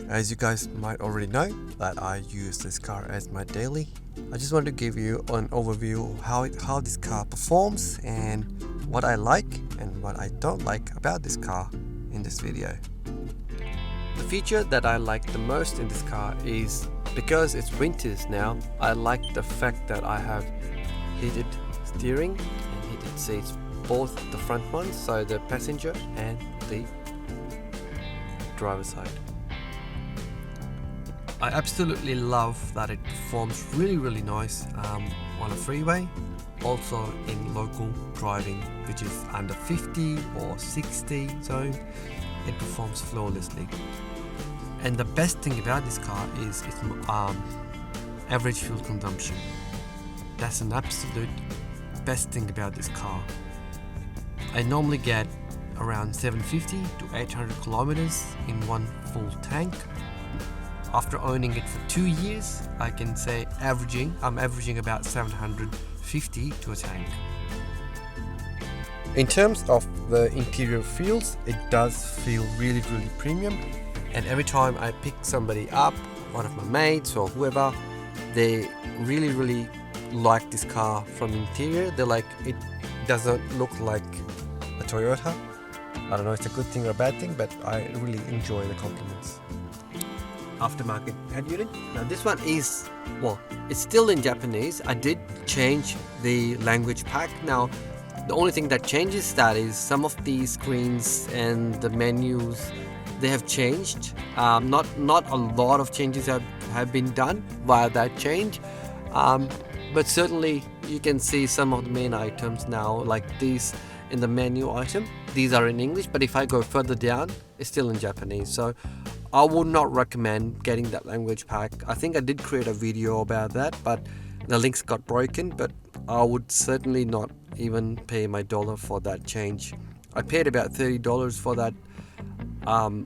As you guys might already know that I use this car as my daily. I just wanted to give you an overview of how this car performs and what I like and what I don't like about this car in this video. The feature that I like the most in this car is because it's winters now, I like the fact that I have heated steering and heated seats, both the front ones, so the passenger and the driver's side. I absolutely love that it performs really nice on a freeway, also in local driving, which is under 50 or 60 zone. It performs flawlessly. And the best thing about this car is its average fuel consumption. That's an absolute best thing about this car. I normally get around 750 to 800 kilometers in one full tank. After owning it for 2 years, I can say I'm averaging about 750 to a tank. In terms of the interior feels, it does feel really premium. And every time I pick somebody up, one of my mates or whoever, they really like this car from interior. They're like, it doesn't look like a Toyota. I don't know if it's a good thing or a bad thing, but I really enjoy the compliments. Aftermarket head unit. Now this one is, well, it's still in Japanese. I did change the language pack. Now the only thing that changes that is some of the screens and the menus, they have changed. Not a lot of changes have been done via that change, but certainly you can see some of the main items now, like these in the menu item. These are in English, but if I go further down, it's still in Japanese. So I would not recommend getting that language pack. I think I did create a video about that, but the links got broken. But I would certainly not even pay my dollar for that change. I paid about $30 for that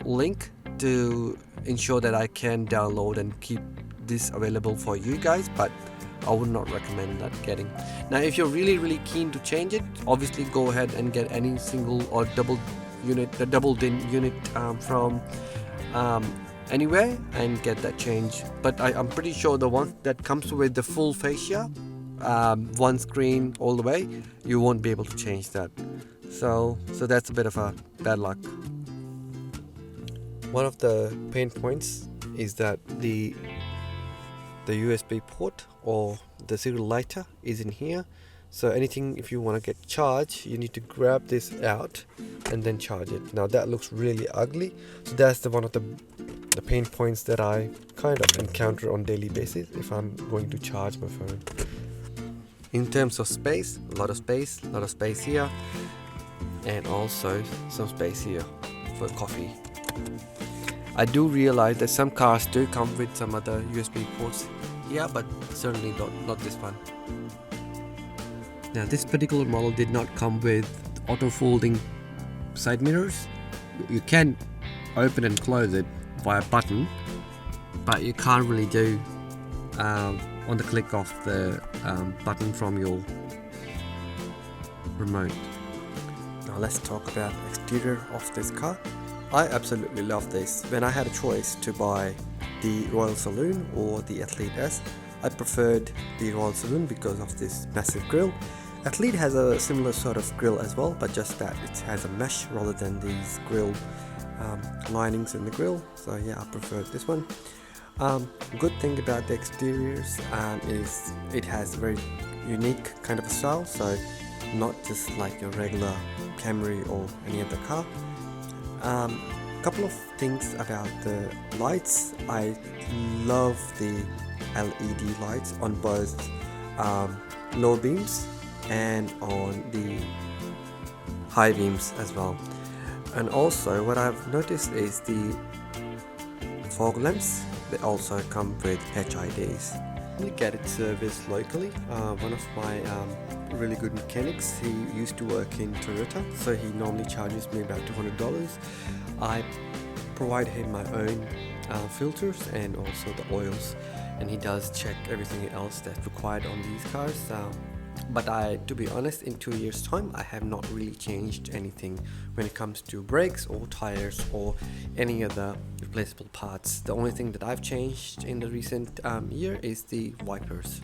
link to ensure that I can download and keep this available for you guys, but I would not recommend that getting. Now if you're really keen to change it, obviously go ahead and get any single or double din unit from anywhere and get that change. But I'm pretty sure the one that comes with the full fascia, one screen all the way, you won't be able to change that. So that's a bit of a bad luck. One of the pain points is that the USB port or the serial lighter is in here. So anything, if you want to get charged, you need to grab this out and then charge it. Now that looks really ugly. So that's one of the pain points that I kind of encounter on daily basis if I'm going to charge my phone. In terms of space, a lot of space here, and also some space here for coffee. I do realize that some cars do come with some other USB ports here, but certainly not this one. Now this particular model did not come with auto folding side mirrors. You can open and close it via button, but you can't really do on the click of the button from your remote. Now let's talk about the exterior of this car. I absolutely love this. When I had a choice to buy the Royal Saloon or the Athlete S, I preferred the Royal Saloon because of this massive grille. Athlete has a similar sort of grille as well, but just that it has a mesh rather than these grille linings in the grille. So yeah, I prefer this one. Good thing about the exteriors is it has a very unique kind of a style, so not just like your regular Camry or any other car. Couple of things about the lights. I love the LED lights on both low beams and on the high beams as well. And also what I've noticed is the fog lamps, they also come with HIDs. We get it serviced locally. One of my really good mechanics, he used to work in Toyota, so he normally charges me about $200. I provide him my own filters and also the oils, and he does check everything else that's required on these cars. But to be honest, in 2 years time I have not really changed anything when it comes to brakes or tires or any other replaceable parts. The only thing that I've changed in the recent year is the wipers.